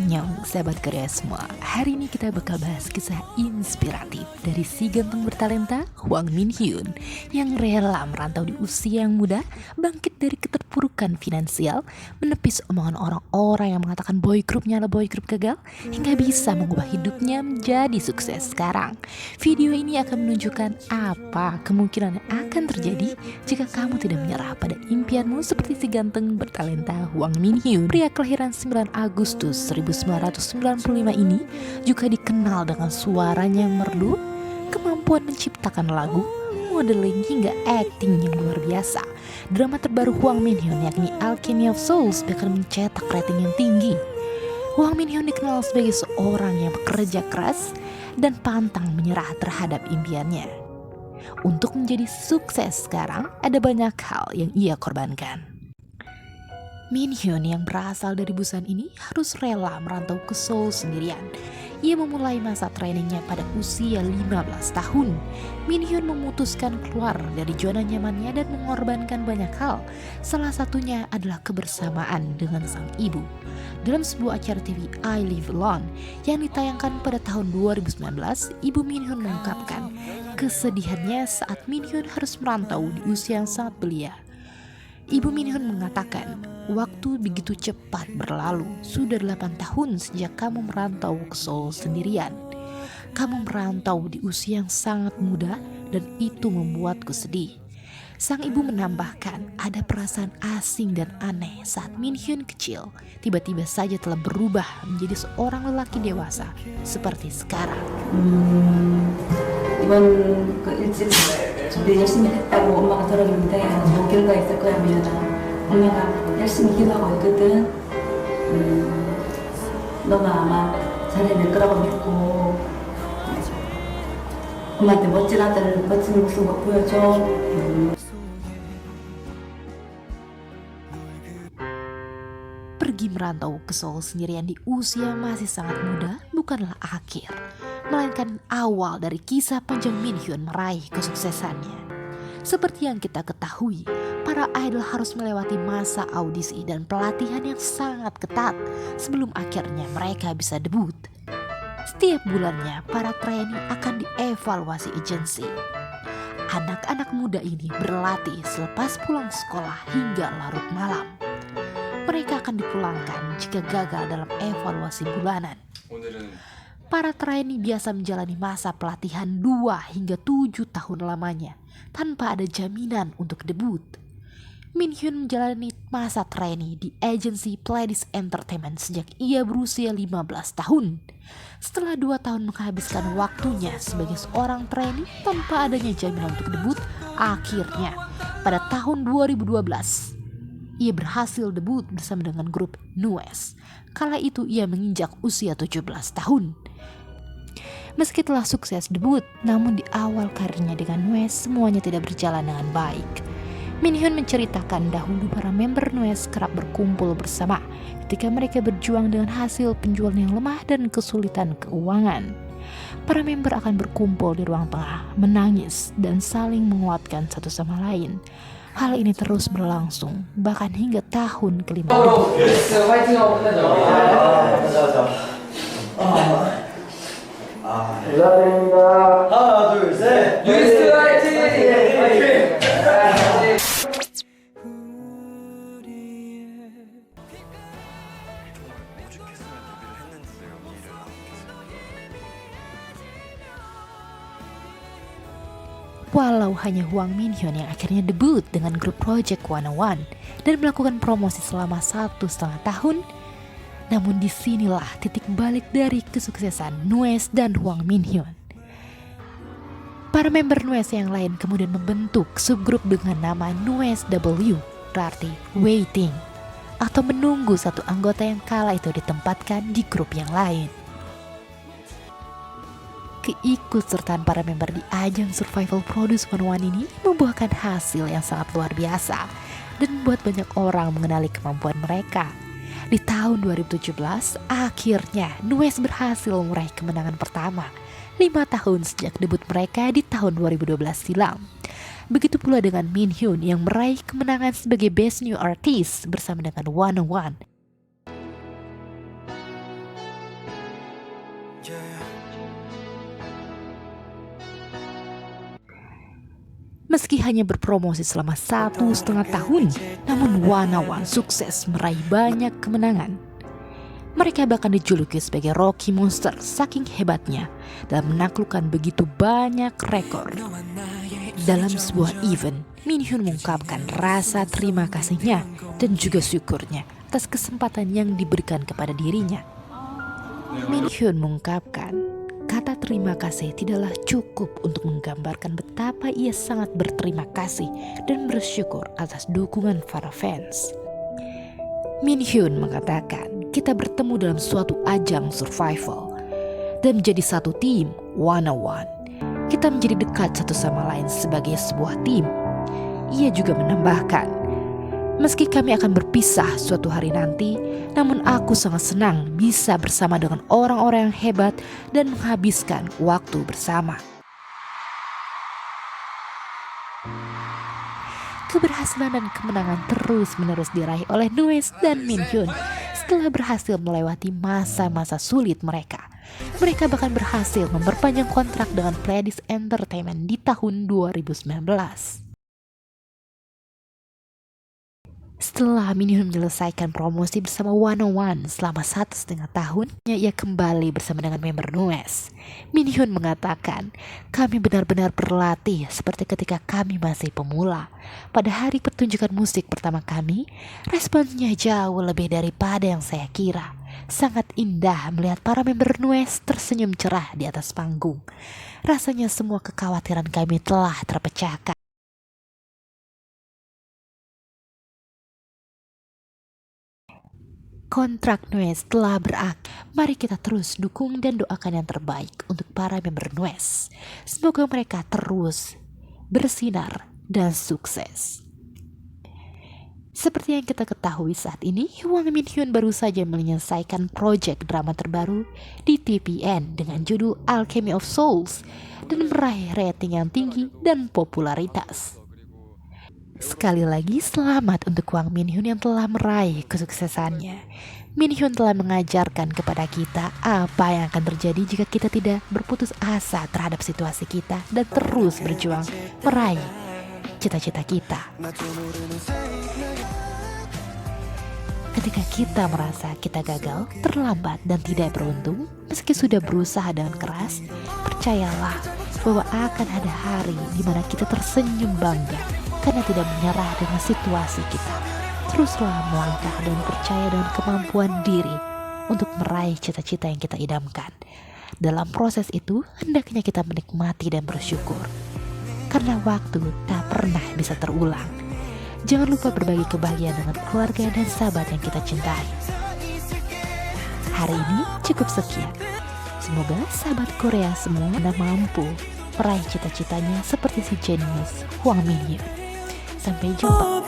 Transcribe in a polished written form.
Annyeong sahabat Korea semua. Hari ini kita bakal bahas kisah inspiratif dari si ganteng bertalenta Hwang Min Hyun yang rela merantau di usia yang muda, bangkit dari keterpurukan finansial, menepis omongan orang-orang yang mengatakan boy groupnya adalah boy group gagal, hingga bisa mengubah hidupnya menjadi sukses sekarang. Video ini akan menunjukkan apa kemungkinan yang akan terjadi jika kamu tidak menyerah pada impianmu seperti si ganteng bertalenta Hwang Min Hyun. Pria kelahiran 9 Agustus 1995 ini juga dikenal dengan suaranya yang merdu, kemampuan menciptakan lagu, modeling hingga acting yang luar biasa. Drama terbaru Hwang Min Hyun yakni Alchemy of Souls bahkan mencetak rating yang tinggi. Hwang Min Hyun dikenal sebagai seorang yang bekerja keras dan pantang menyerah terhadap impiannya. Untuk menjadi sukses sekarang, ada banyak hal yang ia korbankan. Min Hyun yang berasal dari Busan ini harus rela merantau ke Seoul sendirian. Ia memulai masa trainingnya pada usia 15 tahun. Min Hyun memutuskan keluar dari zona nyamannya dan mengorbankan banyak hal. Salah satunya adalah kebersamaan dengan sang ibu. Dalam sebuah acara TV I Live Alone yang ditayangkan pada tahun 2019, ibu Min Hyun mengungkapkan kesedihannya saat Min Hyun harus merantau di usia yang sangat belia. Ibu Min Hyun mengatakan, waktu begitu cepat berlalu, sudah 8 tahun sejak kamu merantau ke Seoul sendirian. Kamu merantau di usia yang sangat muda dan itu membuatku sedih. Sang ibu menambahkan, ada perasaan asing dan aneh saat Min Hyun kecil, tiba-tiba saja telah berubah menjadi seorang lelaki dewasa seperti sekarang. 이번 그 일집 준비 열심히 했다고 엄마가 들었는데 좋은 결과 있을 거야 미연아. 엄마가 열심히 기도하고 있거든. 너가 아마 잘해낼 거라고 믿고 엄마한테 멋진 아들, 멋진 모습 보여줘. Pergi merantau ke Seoul sendirian di usia masih sangat muda bukanlah akhir, melainkan awal dari kisah panjang Min Hyun meraih kesuksesannya. Seperti yang kita ketahui, para idol harus melewati masa audisi dan pelatihan yang sangat ketat sebelum akhirnya mereka bisa debut. Setiap bulannya, para trainee akan dievaluasi agensi. Anak-anak muda ini berlatih selepas pulang sekolah hingga larut malam. Mereka akan dipulangkan jika gagal dalam evaluasi bulanan. Para trainee biasa menjalani masa pelatihan 2 hingga 7 tahun lamanya tanpa ada jaminan untuk debut. Min Hyun menjalani masa trainee di agensi Pledis Entertainment sejak ia berusia 15 tahun. Setelah 2 tahun menghabiskan waktunya sebagai seorang trainee tanpa adanya jaminan untuk debut, akhirnya pada tahun 2012 ia berhasil debut bersama dengan grup NU'EST. Kala itu ia menginjak usia 17 tahun. Meski telah sukses debut, namun di awal karirnya dengan NU'EST semuanya tidak berjalan dengan baik. Min Hyun menceritakan dahulu para member NU'EST kerap berkumpul bersama ketika mereka berjuang dengan hasil penjualan yang lemah dan kesulitan keuangan. Para member akan berkumpul di ruang tengah, menangis dan saling menguatkan satu sama lain. Hal ini terus berlangsung, bahkan hingga tahun kelima. 하나, 둘, 셋. 뉴이스트 화이팅! Walau hanya Hwang Min Hyun yang akhirnya debut dengan grup Project 101 dan melakukan promosi selama 1,5 tahun, namun disinilah titik balik dari kesuksesan NU'EST dan Hwang Min Hyun. Para member NU'EST yang lain kemudian membentuk subgrup dengan nama NU'EST W, berarti waiting, atau menunggu satu anggota yang kala itu ditempatkan di grup yang lain. Keikutsertaan para member di ajang Survival Produce 101 ini membuahkan hasil yang sangat luar biasa dan membuat banyak orang mengenali kemampuan mereka. Di tahun 2017, akhirnya NU'EST berhasil meraih kemenangan pertama 5 tahun sejak debut mereka di tahun 2012 silam. Begitu pula dengan Min Hyun yang meraih kemenangan sebagai Best New Artist bersama dengan 101. Meski hanya berpromosi selama 1,5 tahun, namun Wanna One sukses meraih banyak kemenangan. Mereka bahkan dijuluki sebagai Rocky Monster saking hebatnya dalam menaklukkan begitu banyak rekor. Dalam sebuah event, Minhyun mengungkapkan rasa terima kasihnya dan juga syukurnya atas kesempatan yang diberikan kepada dirinya. Minhyun mengungkapkan kata terima kasih tidaklah cukup untuk menggambarkan betapa ia sangat berterima kasih dan bersyukur atas dukungan para fans. Minhyun mengatakan kita bertemu dalam suatu ajang survival dan menjadi satu tim, Wanna One. Kita menjadi dekat satu sama lain sebagai sebuah tim. Ia juga menambahkan, meski kami akan berpisah suatu hari nanti, namun aku sangat senang bisa bersama dengan orang-orang yang hebat dan menghabiskan waktu bersama. Keberhasilan dan kemenangan terus-menerus diraih oleh NU'EST dan Minhyun setelah berhasil melewati masa-masa sulit mereka. Mereka bahkan berhasil memperpanjang kontrak dengan Pledis Entertainment di tahun 2019. Setelah Minhyun menyelesaikan promosi bersama Wanna One selama 1,5 tahun, ia kembali bersama dengan member NU'EST. Minhyun mengatakan, kami benar-benar berlatih seperti ketika kami masih pemula. Pada hari pertunjukan musik pertama kami, responsnya jauh lebih daripada yang saya kira. Sangat indah melihat para member NU'EST tersenyum cerah di atas panggung. Rasanya semua kekhawatiran kami telah terpecahkan. Kontrak NU'EST telah berakhir. Mari kita terus dukung dan doakan yang terbaik untuk para member NU'EST. Semoga mereka terus bersinar dan sukses. Seperti yang kita ketahui saat ini, Hwang Minhyun baru saja menyelesaikan proyek drama terbaru di TVN dengan judul Alchemy of Souls dan meraih rating yang tinggi dan popularitas. Sekali lagi selamat untuk Hwang Minhyun yang telah meraih kesuksesannya. Minhyun telah mengajarkan kepada kita apa yang akan terjadi jika kita tidak berputus asa terhadap situasi kita dan terus berjuang meraih cita-cita kita. Ketika kita merasa kita gagal, terlambat dan tidak beruntung, meski sudah berusaha dengan keras, percayalah bahwa akan ada hari di mana kita tersenyum bangga karena tidak menyerah dengan situasi kita. Teruslah melangkah dan percaya dengan kemampuan diri untuk meraih cita-cita yang kita idamkan. Dalam proses itu, hendaknya kita menikmati dan bersyukur. Karena waktu tak pernah bisa terulang. Jangan lupa berbagi kebahagiaan dengan keluarga dan sahabat yang kita cintai. Hari ini cukup sekian. Semoga sahabat Korea semua mampu meraih cita-citanya seperti si jenius Hwang Minhyun. Sampai jumpa.